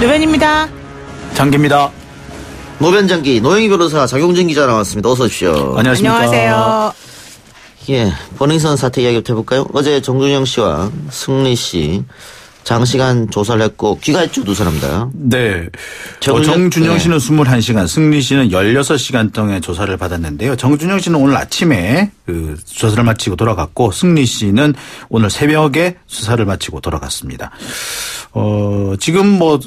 노변입니다. 장기입니다. 노변장기 노영희 변호사 장용진 기자 나왔습니다. 어서 오십시오. 안녕하십니까. 안녕하세요. 예, 버닝썬 사태 이야기부터 해볼까요? 어제 정준영 씨와 승리 씨 장시간 조사를 했고 귀가했죠, 두 사람 다. 네. 정준영 씨는 21시간, 승리 씨는 16시간 동안 조사를 받았는데요. 정준영 씨는 오늘 아침에 그 조사를 마치고 돌아갔고 승리 씨는 오늘 새벽에 수사를 마치고 돌아갔습니다. 지금 뭐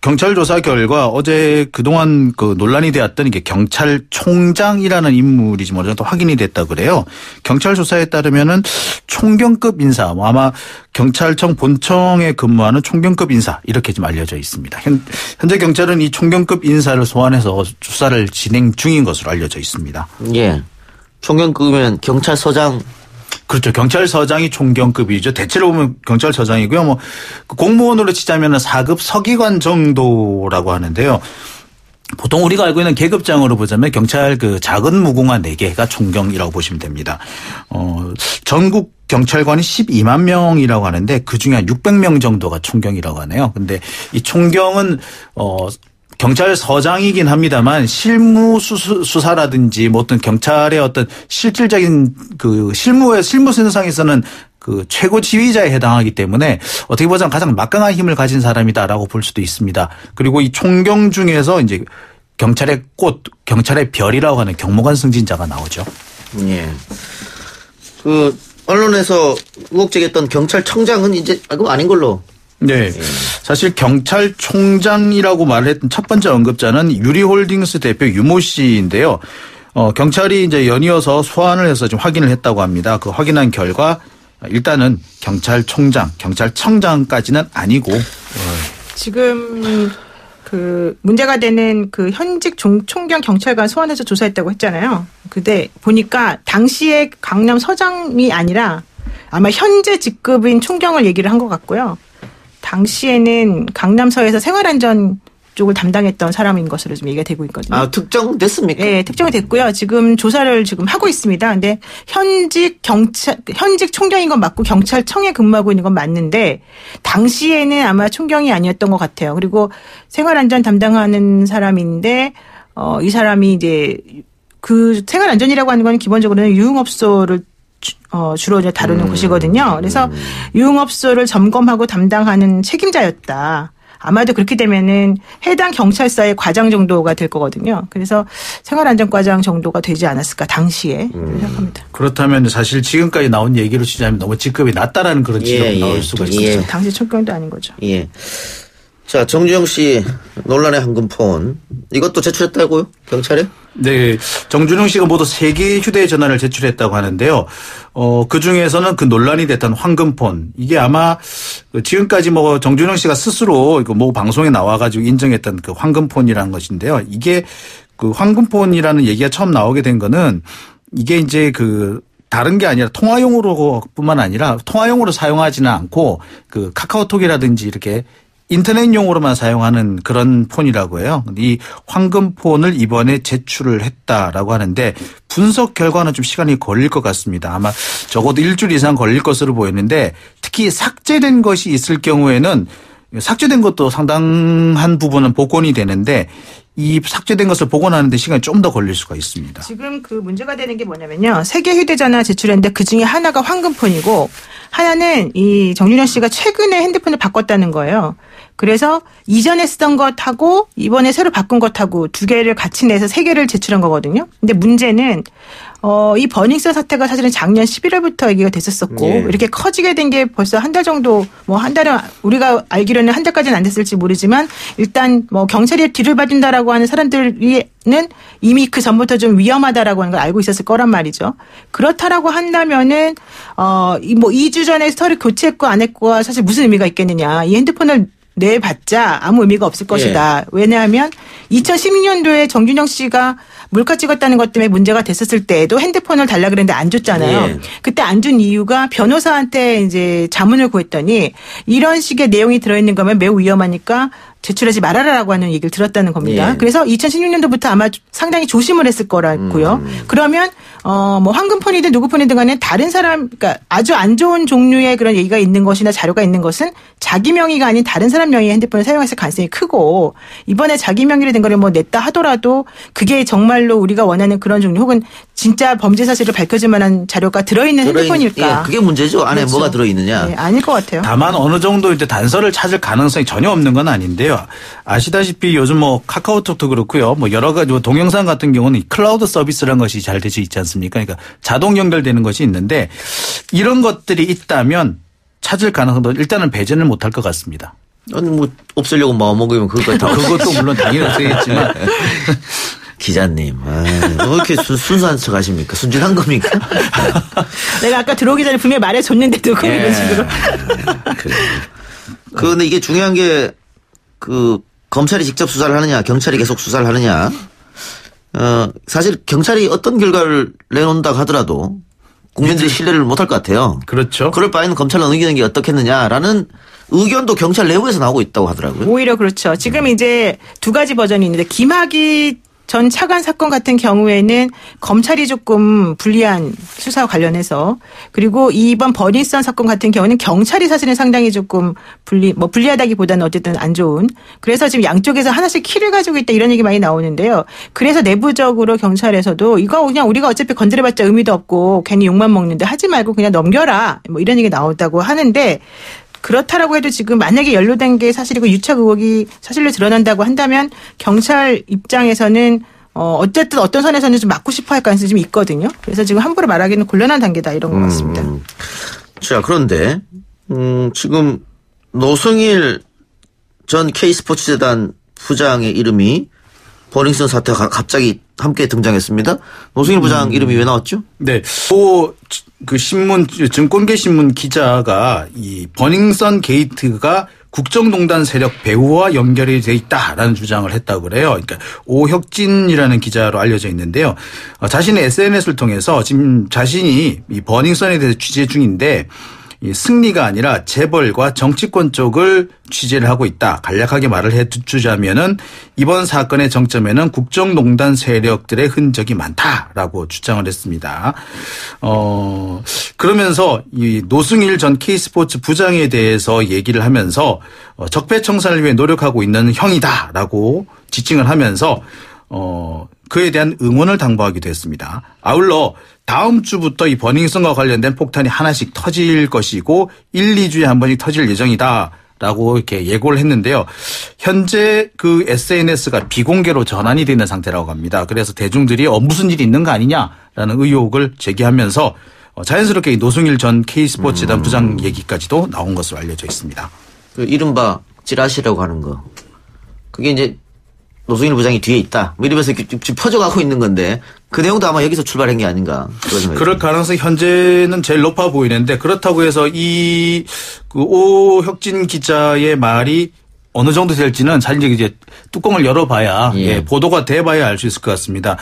경찰 조사 결과 어제 그동안 그 논란이 되었던 이게 경찰총장이라는 인물이지 어느 정도 확인이 됐다 그래요. 경찰 조사에 따르면은 총경급 인사, 아마 경찰청 본청에 근무하는 총경급 인사 이렇게 좀 알려져 있습니다. 현재 경찰은 이 총경급 인사를 소환해서 수사를 진행 중인 것으로 알려져 있습니다. 예, 총경급이면 경찰서장. 그렇죠. 경찰서장이 총경급이죠. 대체로 보면 경찰서장이고요. 뭐 공무원으로 치자면 4급 서기관 정도라고 하는데요. 보통 우리가 알고 있는 계급장으로 보자면 경찰 그 작은 무궁화 4개가 총경이라고 보시면 됩니다. 전국 경찰관이 12만 명이라고 하는데 그중에 한 600명 정도가 총경이라고 하네요. 근데 이 총경은 경찰서장이긴 합니다만 실무 수사라든지 뭐 어떤 경찰의 어떤 실질적인 그 실무 선상에서는 그 최고 지휘자에 해당하기 때문에 어떻게 보자면 가장 막강한 힘을 가진 사람이다라고 볼 수도 있습니다. 그리고 이 총경 중에서 이제 경찰의 꽃, 경찰의 별이라고 하는 경무관 승진자가 나오죠. 예. 그 언론에서 의혹 제기했던 경찰청장은 이제 그거 아닌 걸로. 네. 사실 경찰총장이라고 말했던 첫 번째 언급자는 유리홀딩스 대표 유모 씨인데요. 경찰이 이제 연이어서 소환을 해서 좀 확인을 했다고 합니다. 그 확인한 결과 일단은 경찰총장, 경찰청장까지는 아니고. 지금 그 문제가 되는 그 현직 총경 경찰관 소환해서 조사했다고 했잖아요. 근데 보니까 당시에 강남 서장이 아니라 아마 현재 직급인 총경을 얘기를 한 것 같고요. 당시에는 강남서에서 생활안전 쪽을 담당했던 사람인 것으로 좀 얘기가 되고 있거든요. 아, 특정됐습니까? 네, 특정이 됐고요. 지금 조사를 지금 하고 있습니다. 근데 현직 총경인 건 맞고 경찰청에 근무하고 있는 건 맞는데 당시에는 아마 총경이 아니었던 것 같아요. 그리고 생활안전 담당하는 사람인데 이 사람이 이제 그 생활안전이라고 하는 건 기본적으로는 유흥업소를 주로 이제 다루는 곳이거든요. 그래서 유흥업소를 점검하고 담당하는 책임자였다. 아마도 그렇게 되면은 해당 경찰서의 과장 정도가 될 거거든요. 그래서 생활안전과장 정도가 되지 않았을까 당시에 생각합니다. 그렇다면 사실 지금까지 나온 얘기로 치자면 너무 직급이 낮다라는 그런 지적이 나올 수가 있겠죠. 당시 총경도 아닌 거죠. 예. 자, 정준영 씨 논란의 황금폰 이것도 제출했다고요? 경찰에? 네. 정준영 씨가 모두 3개의 휴대전화를 제출했다고 하는데요. 그중에서는 그 논란이 됐던 황금폰 이게 아마 지금까지 뭐 정준영 씨가 스스로 뭐 방송에 나와가지고 인정했던 그 황금폰이라는 것인데요. 이게 그 황금폰이라는 얘기가 처음 나오게 된 거는 이게 이제 그 다른 게 아니라 통화용으로뿐만 아니라 통화용으로 사용하지는 않고 그 카카오톡이라든지 이렇게 인터넷용으로만 사용하는 그런 폰이라고 해요. 이 황금폰을 이번에 제출을 했다라고 하는데 분석 결과는 좀 시간이 걸릴 것 같습니다. 아마 적어도 일주일 이상 걸릴 것으로 보이는데 특히 삭제된 것이 있을 경우에는 삭제된 것도 상당한 부분은 복원이 되는데 이 삭제된 것을 복원하는 데 시간이 좀 더 걸릴 수가 있습니다. 지금 그 문제가 되는 게 뭐냐면요. 3개 휴대전화 제출했는데 그중에 하나가 황금폰이고 하나는 이 정준영 씨가 최근에 핸드폰을 바꿨다는 거예요. 그래서 이전에 쓰던 것하고 이번에 새로 바꾼 것하고 2개를 같이 내서 3개를 제출한 거거든요. 근데 문제는 이 버닝썬 사태가 사실은 작년 11월부터 얘기가 됐었었고 예. 이렇게 커지게 된 게 벌써 한 달 정도 뭐 한 달은 우리가 알기로는 한 달까지는 안 됐을지 모르지만 일단 뭐 경찰이 뒤를 봐준다라고 하는 사람들은 이미 그 전부터 좀 위험하다라고 하는 걸 알고 있었을 거란 말이죠. 그렇다라고 한다면은 뭐 2주 전에 서류 교체했고 안 했고가 사실 무슨 의미가 있겠느냐. 이 핸드폰을 내봤자 아무 의미가 없을 것이다. 왜냐하면 2016년도에 정준영 씨가 몰카 찍었다는 것 때문에 문제가 됐었을 때에도 핸드폰을 달라 그랬는데 안 줬잖아요. 예. 그때 안 준 이유가 변호사한테 이제 자문을 구했더니 이런 식의 내용이 들어있는 거면 매우 위험하니까 제출하지 말아라라고 하는 얘기를 들었다는 겁니다. 예. 그래서 2016년도부터 아마 상당히 조심을 했을 거라고요. 그러면 뭐 황금폰이든 누구폰이든 간에 다른 사람, 그러니까 아주 안 좋은 종류의 그런 얘기가 있는 것이나 자료가 있는 것은 자기 명의가 아닌 다른 사람 명의의 핸드폰을 사용했을 가능성이 크고, 이번에 자기 명의로 된 거를 뭐 냈다 하더라도 그게 정말로 우리가 원하는 그런 종류 혹은 진짜 범죄 사실을 밝혀질 만한 자료가 들어있는 핸드폰일까? 예, 그게 문제죠. 안에 그렇죠. 뭐가 들어있느냐. 네, 아닐 것 같아요. 다만 어느 정도 이제 단서를 찾을 가능성이 전혀 없는 건 아닌데요. 아시다시피 요즘 뭐 카카오톡도 그렇고요. 뭐 여러 가지 뭐 동영상 같은 경우는 클라우드 서비스라는 것이 잘 되어 있지 않습니까? 그러니까 자동 연결되는 것이 있는데 이런 것들이 있다면 찾을 가능성도 일단은 배제는 못할 것 같습니다. 아니 뭐 없애려고 마음먹으면 그것도 물론 당연히 없애겠지만 기자님, 왜 이렇게 순수한 척 하십니까? 순진한 겁니까? 내가 아까 들어오기 전에 분명히 말해줬는데도 그걸 이런 식으로. 그런데 이게 중요한 게 검찰이 직접 수사를 하느냐, 경찰이 계속 수사를 하느냐. 사실 경찰이 어떤 결과를 내놓는다고 하더라도 국민들이 신뢰를 못할 것 같아요. 그렇죠. 그럴 바에는 검찰로 넘기는 게 어떻겠느냐라는 의견도 경찰 내부에서 나오고 있다고 하더라고요. 오히려 그렇죠. 지금 이제 두 가지 버전이 있는데 김학의 전 차관 사건 같은 경우에는 검찰이 조금 불리한 수사와 관련해서, 그리고 이번 버닝썬 사건 같은 경우는 경찰이 사실은 상당히 조금 불리하다기보다는 어쨌든 안 좋은. 그래서 지금 양쪽에서 하나씩 키를 가지고 있다 이런 얘기 많이 나오는데요. 그래서 내부적으로 경찰에서도 이거 그냥 우리가 어차피 건드려봤자 의미도 없고 괜히 욕만 먹는데 하지 말고 그냥 넘겨라 뭐 이런 얘기 나온다고 하는데, 그렇다라고 해도 지금 만약에 연루된 게 사실이고 유착 의혹이 사실로 드러난다고 한다면 경찰 입장에서는 어쨌든 어떤 선에서는 좀 막고 싶어 할 가능성이 좀 있거든요. 그래서 지금 함부로 말하기는 곤란한 단계다 이런 것 같습니다. 자, 그런데 지금 노승일 전 K스포츠재단 부장의 이름이 버닝썬 사태가 갑자기 함께 등장했습니다. 노승일 부장 이름이 왜 나왔죠? 네. 그 신문, 증권계 신문 기자가 이 버닝썬 게이트가 국정농단 세력 배후와 연결이 돼 있다라는 주장을 했다고 그래요. 그러니까 오혁진이라는 기자로 알려져 있는데요. 자신의 SNS를 통해서 지금 자신이 이 버닝썬에 대해서 취재 중인데 이 승리가 아니라 재벌과 정치권 쪽을 취재를 하고 있다. 간략하게 말을 해주자면은 이번 사건의 정점에는 국정농단 세력들의 흔적이 많다라고 주장을 했습니다. 그러면서 이 노승일 전 K스포츠 부장에 대해서 얘기를 하면서 적폐청산을 위해 노력하고 있는 형이다라고 지칭을 하면서 그에 대한 응원을 당부하기도 했습니다. 아울러 다음 주부터 이 버닝썬과 관련된 폭탄이 하나씩 터질 것이고 1, 2주에 한 번씩 터질 예정이다라고 이렇게 예고를 했는데요. 현재 그 SNS가 비공개로 전환이 되는 상태라고 합니다. 그래서 대중들이 무슨 일이 있는 거 아니냐라는 의혹을 제기하면서 자연스럽게 노승일 전 K스포츠재단 부장 얘기까지도 나온 것으로 알려져 있습니다. 그 이른바 찌라시라고 하는 거. 그게 이제 노승일 부장이 뒤에 있다. 뭐 이러면서 지금 퍼져가고 있는 건데 그 내용도 아마 여기서 출발한 게 아닌가. 그럴 가능성이 현재는 제일 높아 보이는데, 그렇다고 해서 그 오혁진 기자의 말이 어느 정도 될지는 사실 이제 뚜껑을 열어봐야 보도가 돼봐야 알 수 있을 것 같습니다.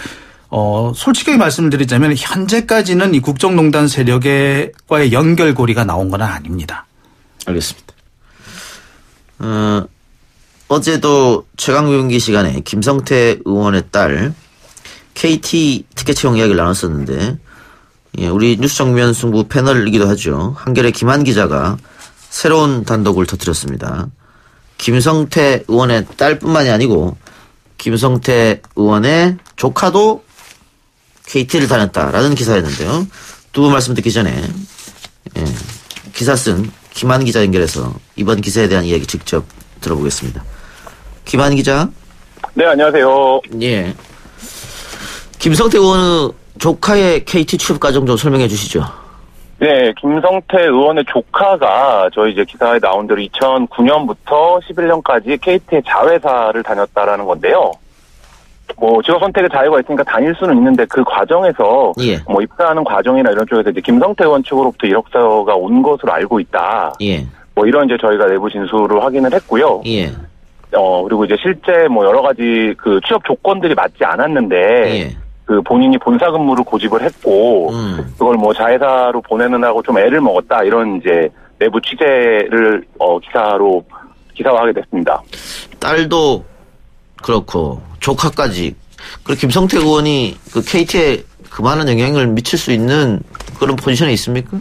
솔직하게 말씀을 드리자면 현재까지는 이 국정농단 세력과의 연결고리가 나온 건 아닙니다. 알겠습니다. 어제도 최강경기 시간에 김성태 의원의 딸 KT 티켓 채용 이야기를 나눴었는데, 우리 뉴스 정면 승부 패널이기도 하죠. 한겨레 김한 기자가 새로운 단독을 터뜨렸습니다. 김성태 의원의 딸뿐만이 아니고 김성태 의원의 조카도 KT를 다녔다라는 기사였는데요. 두 분 말씀 듣기 전에 기사 쓴 김한 기자 연결해서 이번 기사에 대한 이야기 직접 들어보겠습니다. 김한 기자. 네, 안녕하세요. 예. 김성태 의원의 조카의 KT 취업 과정 좀 설명해 주시죠. 네, 김성태 의원의 조카가 저희 이제 기사에 나온 대로 2009년부터 11년까지 KT의 자회사를 다녔다라는 건데요. 뭐 직업 선택의 자유가 있으니까 다닐 수는 있는데 그 과정에서 뭐 입사하는 과정이나 이런 쪽에서 이제 김성태 의원 측으로부터 이력서가 온 것으로 알고 있다. 뭐 이런 이제 저희가 내부 진술을 확인을 했고요. 그리고 이제 실제 뭐 여러 가지 그 취업 조건들이 맞지 않았는데 그 본인이 본사 근무를 고집을 했고 그걸 뭐 자회사로 보내느라고 좀 애를 먹었다 이런 이제 내부 취재를 기사로 기사화하게 됐습니다. 딸도 그렇고 조카까지. 그리고 김성태 의원이 그 KT에 그만한 영향을 미칠 수 있는 그런 포지션에 있습니까?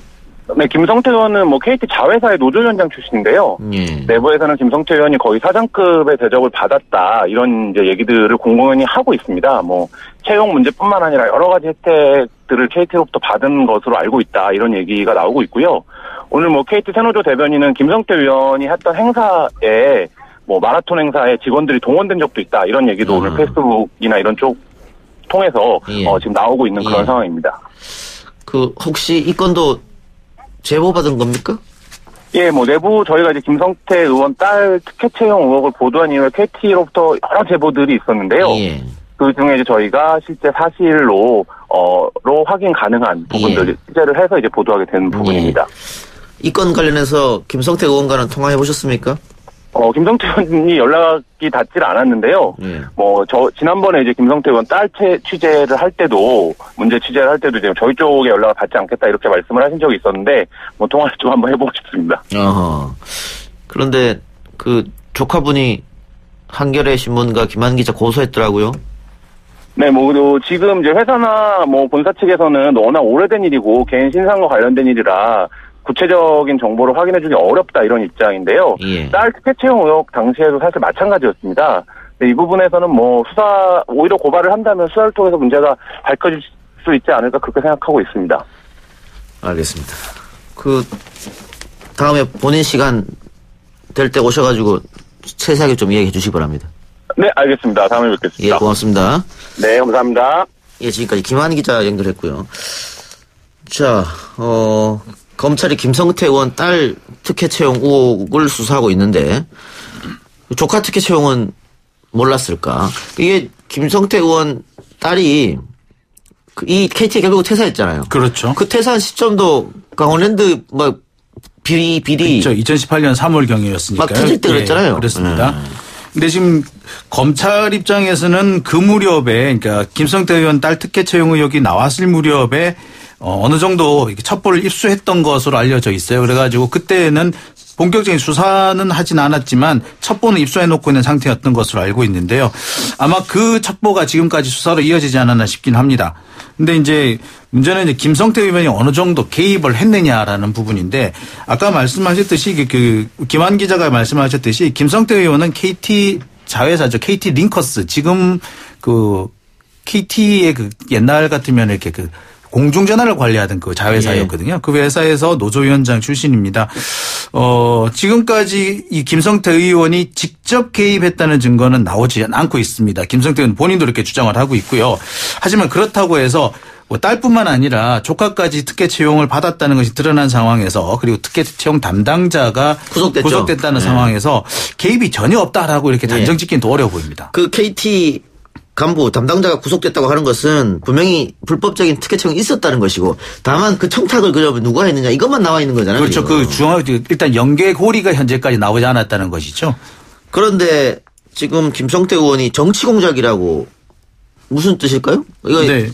네, 김성태 의원은 뭐 KT 자회사의 노조위원장 출신인데요. 예. 내부에서는 김성태 의원이 거의 사장급의 대접을 받았다 이런 이제 얘기들을 공공연히 하고 있습니다. 뭐 채용 문제뿐만 아니라 여러 가지 혜택들을 KT로부터 받은 것으로 알고 있다 이런 얘기가 나오고 있고요. 오늘 뭐 KT 새노조 대변인은 김성태 의원이 했던 행사에 뭐 마라톤 행사에 직원들이 동원된 적도 있다 이런 얘기도 오늘 페이스북이나 이런 쪽 통해서 예. 지금 나오고 있는 그런 예. 상황입니다. 그 혹시 이 건도 제보받은 겁니까? 예, 뭐 내부 저희가 이제 김성태 의원 딸 특혜 채용 의혹을 보도한 이후에 KT로부터 여러 제보들이 있었는데요. 예. 그 중에 이제 저희가 실제 사실로 확인 가능한 부분들 예. 취재를 해서 이제 보도하게 된 부분입니다. 이 건 관련해서 김성태 의원과는 통화해 보셨습니까? 김성태 의원이 연락이 닿질 않았는데요. 예. 지난번에 이제 김성태 의원 딸 취재를 할 때도, 문제 취재를 할 때도 이제 저희 쪽에 연락을 받지 않겠다 이렇게 말씀을 하신 적이 있었는데, 뭐 통화를 좀 한번 해보고 싶습니다. 그런데 그 조카분이 한겨레 신문과 김한 기자 고소했더라고요. 네, 지금 이제 회사나 뭐 본사 측에서는 워낙 오래된 일이고 개인 신상과 관련된 일이라 구체적인 정보를 확인해주기 어렵다 이런 입장인데요. 예. 딸 특혜 채용 의혹 당시에도 사실 마찬가지였습니다. 이 부분에서는 뭐 오히려 고발을 한다면 수사를 통해서 문제가 밝혀질 수 있지 않을까 그렇게 생각하고 있습니다. 알겠습니다. 다음에 본인 시간 될 때 오셔가지고 세세하게 좀 이야기해 주시기 바랍니다. 네, 알겠습니다. 다음에 뵙겠습니다. 예, 고맙습니다. 네, 감사합니다. 예, 지금까지 김한 기자 연결했고요. 자, 검찰이 김성태 의원 딸 특혜 채용 의혹을 수사하고 있는데 조카 특혜 채용은 몰랐을까? 이게 김성태 의원 딸이 이 KT에 결국 퇴사했잖아요. 그렇죠. 그 퇴사한 시점도 강원랜드 비리 그렇죠. 2018년 3월 경이었으니까요. 막 터질 때 그랬잖아요. 그렇습니다. 근데 지금 검찰 입장에서는 그 무렵에 그러니까 김성태 의원 딸 특혜 채용 의혹이 나왔을 무렵에 어느 정도 첩보를 입수했던 것으로 알려져 있어요. 그래가지고 그때는 본격적인 수사는 하진 않았지만 첩보는 입수해놓고 있는 상태였던 것으로 알고 있는데요. 아마 그 첩보가 지금까지 수사로 이어지지 않았나 싶긴 합니다. 근데 이제 문제는 이제 김성태 의원이 어느 정도 개입을 했느냐라는 부분인데 아까 말씀하셨듯이 김한 기자가 말씀하셨듯이 김성태 의원은 KT 자회사죠. KT 링커스 지금 KT의 옛날 같으면 이렇게 공중전화를 관리하던 그 자회사였거든요. 예. 그 회사에서 노조위원장 출신입니다. 지금까지 이 김성태 의원이 직접 개입했다는 증거는 나오지 않고 있습니다. 김성태 의원 본인도 이렇게 주장을 하고 있고요. 하지만 그렇다고 해서 딸뿐만 아니라 조카까지 특혜 채용을 받았다는 것이 드러난 상황에서 그리고 특혜 채용 담당자가 구속됐다는 상황에서 개입이 전혀 없다라고 이렇게 단정 짓기는 더 어려워 보입니다. 그 KT 간부 담당자가 구속됐다고 하는 것은 분명히 불법적인 특혜 채용이 있었다는 것이고 다만 그 청탁을 그러면 누가 했느냐 이것만 나와 있는 거잖아요. 그렇죠. 일단 연계고리가 현재까지 나오지 않았다는 것이죠. 그런데 지금 김성태 의원이 정치공작이라고 무슨 뜻일까요? 네.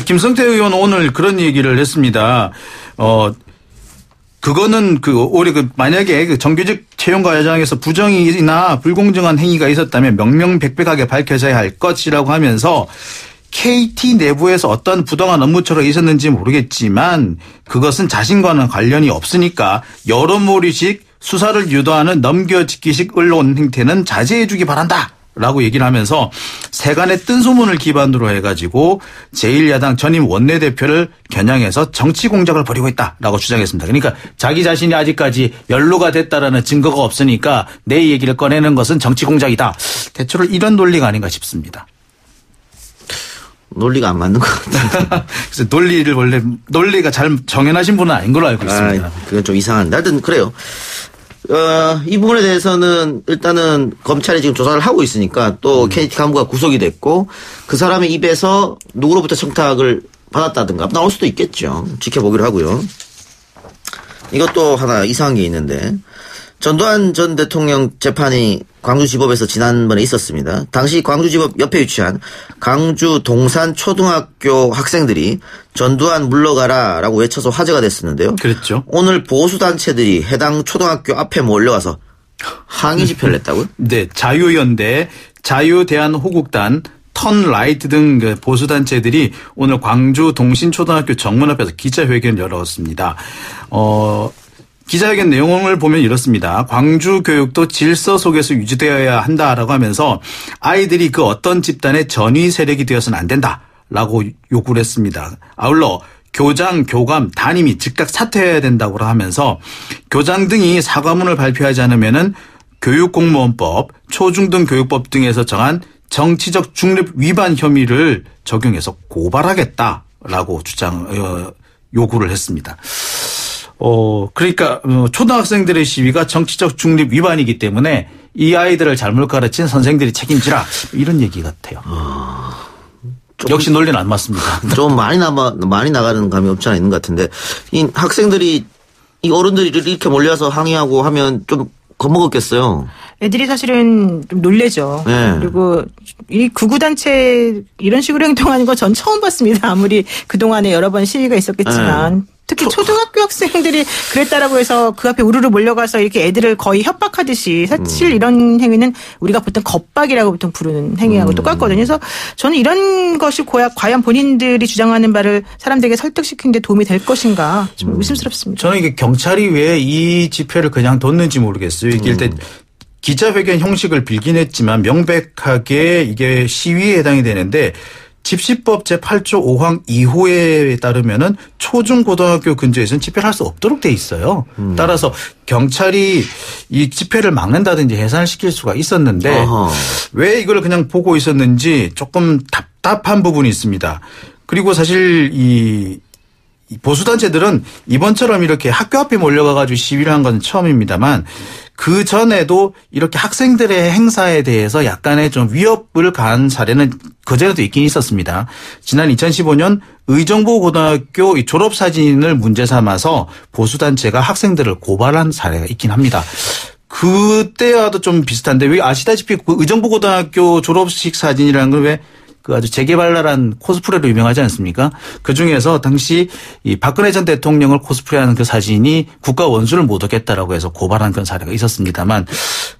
김성태 의원 오늘 그런 얘기를 했습니다. 그거는 올해 만약에 정규직 채용 과정에서 부정이나 불공정한 행위가 있었다면 명명백백하게 밝혀져야 할 것이라고 하면서 KT 내부에서 어떤 부당한 업무처럼 있었는지 모르겠지만 그것은 자신과는 관련이 없으니까 여론몰이식 수사를 유도하는 넘겨짚기식 언론 행태는 자제해 주기 바란다. 라고 얘기를 하면서 세간의 뜬 소문을 기반으로 해가지고 제1야당 전임 원내대표를 겨냥해서 정치 공작을 벌이고 있다라고 주장했습니다. 그러니까 자기 자신이 아직까지 연루가 됐다라는 증거가 없으니까 내 얘기를 꺼내는 것은 정치 공작이다. 대체로 이런 논리가 아닌가 싶습니다. 논리가 안 맞는 것 같아요. 그래서 논리가 잘 정연하신 분은 아닌 걸로 알고 있습니다. 그건 좀 이상한데. 하여튼 그래요. 이 부분에 대해서는 일단은 검찰이 지금 조사를 하고 있으니까 또 KT 간부가 구속이 됐고 그 사람의 입에서 누구로부터 청탁을 받았다든가 나올 수도 있겠죠. 지켜보기로 하고요. 이것도 하나 이상한 게 있는데 전두환 전 대통령 재판이 광주지법에서 지난번에 있었습니다. 당시 광주지법 옆에 위치한 광주 동산 초등학교 학생들이 전두환 물러가라라고 외쳐서 화제가 됐었는데요. 그렇죠. 오늘 보수단체들이 해당 초등학교 앞에 몰려와서 항의 집회를 했다고요? 네, 자유연대, 자유대한호국단, 턴라이트 등 보수단체들이 오늘 광주 동신초등학교 정문 앞에서 기자회견을 열었습니다. 기자회견 내용을 보면 이렇습니다. 광주 교육도 질서 속에서 유지되어야 한다라고 하면서 아이들이 그 어떤 집단의 전위 세력이 되어서는 안 된다라고 요구를 했습니다. 아울러 교장, 교감, 담임이 즉각 사퇴해야 된다고 하면서 교장 등이 사과문을 발표하지 않으면은 교육공무원법, 초중등교육법 등에서 정한 정치적 중립 위반 혐의를 적용해서 고발하겠다라고 요구를 했습니다. 그러니까 초등학생들의 시위가 정치적 중립 위반이기 때문에 이 아이들을 잘못 가르친 선생들이 책임지라 이런 얘기 같아요. 역시 논리는 안 맞습니다. 좀 많이 나가는 감이 없지 않아 있는 것 같은데 이 학생들이 이 어른들이 이렇게 몰려서 항의하고 하면 좀 겁먹었겠어요. 애들이 사실은 좀 놀래죠. 네. 그리고 이 극우단체 이런 식으로 행동하는 거 전 처음 봤습니다. 아무리 그동안에 여러 번 시위가 있었겠지만. 네. 특히 초등학교 학생들이 그랬다라고 해서 그 앞에 우르르 몰려가서 이렇게 애들을 거의 협박하듯이 사실 이런 행위는 우리가 보통 겁박이라고 보통 부르는 행위하고 똑같거든요. 그래서 저는 이런 것이 과연 본인들이 주장하는 바를 사람들에게 설득시키는 데 도움이 될 것인가 좀 의심스럽습니다. 저는 이게 경찰이 왜 이 집회를 그냥 뒀는지 모르겠어요. 이게 일단 기자회견 형식을 빌긴 했지만 명백하게 이게 시위에 해당이 되는데 집시법 제8조 5항 2호에 따르면은 초중고등학교 근처에서는 집회를 할 수 없도록 돼 있어요. 따라서 경찰이 이 집회를 막는다든지 해산을 시킬 수가 있었는데 왜 이걸 그냥 보고 있었는지 조금 답답한 부분이 있습니다. 그리고 사실 이 보수단체들은 이번처럼 이렇게 학교 앞에 몰려가가지고 시위를 한 건 처음입니다만 그 전에도 이렇게 학생들의 행사에 대해서 약간의 좀 위협을 가한 사례는 그전에도 있긴 있었습니다. 지난 2015년 의정부고등학교 졸업사진을 문제 삼아서 보수단체가 학생들을 고발한 사례가 있긴 합니다. 그때와도 좀 비슷한데 왜 아시다시피 그 의정부고등학교 졸업식 사진이라는 걸 왜 그 아주 재개발랄한 코스프레로 유명하지 않습니까? 그 중에서 당시 이 박근혜 전 대통령을 코스프레하는 그 사진이 국가 원수를 못 얻겠다라고 해서 고발한 그런 사례가 있었습니다만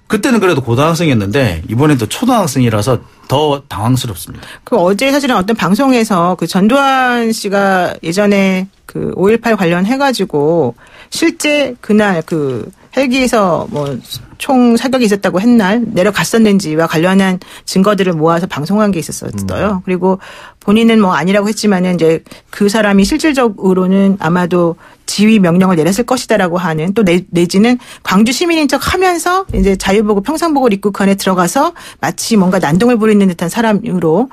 그때는 그래도 고등학생이었는데 이번에도 초등학생이라서 더 당황스럽습니다. 그 어제 사실은 어떤 방송에서 그 전두환 씨가 예전에 그 5.18 관련해가지고 실제 그날 그 헬기에서 뭐 총 사격이 있었다고 했날 내려갔었는지와 관련한 증거들을 모아서 방송한 게 있었어요. 그리고 본인은 뭐 아니라고 했지만은 이제 그 사람이 실질적으로는 아마도 지휘 명령을 내렸을 것이다라고 하는 또 내지는 광주 시민인 척 하면서 이제 자유복을 평상복을 입고 그 안에 들어가서 마치 뭔가 난동을 부리는 듯한 사람으로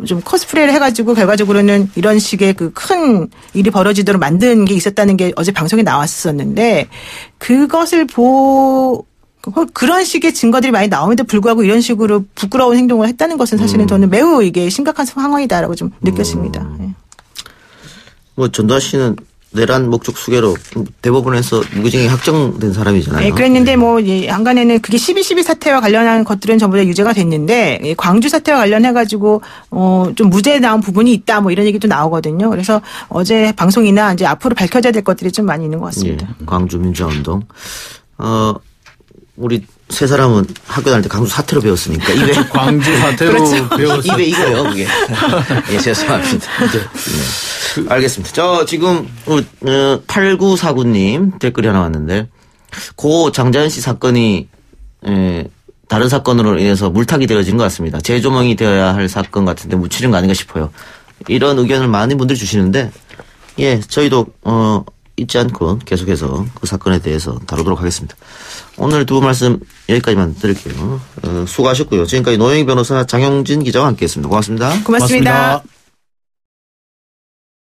좀 코스프레를 해가지고 결과적으로는 이런 식의 그 큰 일이 벌어지도록 만든 게 있었다는 게 어제 방송에 나왔었는데 그것을 그런 식의 증거들이 많이 나오는데 불구하고 이런 식으로 부끄러운 행동을 했다는 것은 사실은 저는 매우 이게 심각한 상황이다라고 좀 느꼈습니다. 뭐 전두환 씨는 내란 목적 수괴로 대법원에서 무기징역이 확정된 사람이잖아요. 네, 그랬는데 뭐 한간에는 그게 12.12 사태와 관련한 것들은 전부 다 유죄가 됐는데 광주 사태와 관련해가지고 좀 무죄 나온 부분이 있다 뭐 이런 얘기도 나오거든요. 그래서 어제 방송이나 이제 앞으로 밝혀져야 될 것들이 좀 많이 있는 것 같습니다. 예, 광주 민주화운동. 우리 세 사람은 학교 다닐 때 광주 사태로 배웠으니까 입에 광주 사태로 그렇죠. 배웠어요. 입에 이거요, 그게. 예, 죄송합니다. 네. 알겠습니다. 저 지금 8949님 댓글이 하나 왔는데 고 장자연 씨 사건이 다른 사건으로 인해서 물타기 되어진 것 같습니다. 재조명이 되어야 할 사건 같은데 묻히는 거 아닌가 싶어요. 이런 의견을 많은 분들이 주시는데 예, 저희도 잊지 않고 계속해서 그 사건에 대해서 다루도록 하겠습니다. 오늘 두 말씀 여기까지만 드릴게요. 수고하셨고요. 지금까지 노영희 변호사, 장영진 기자와 함께했습니다. 고맙습니다. 고맙습니다.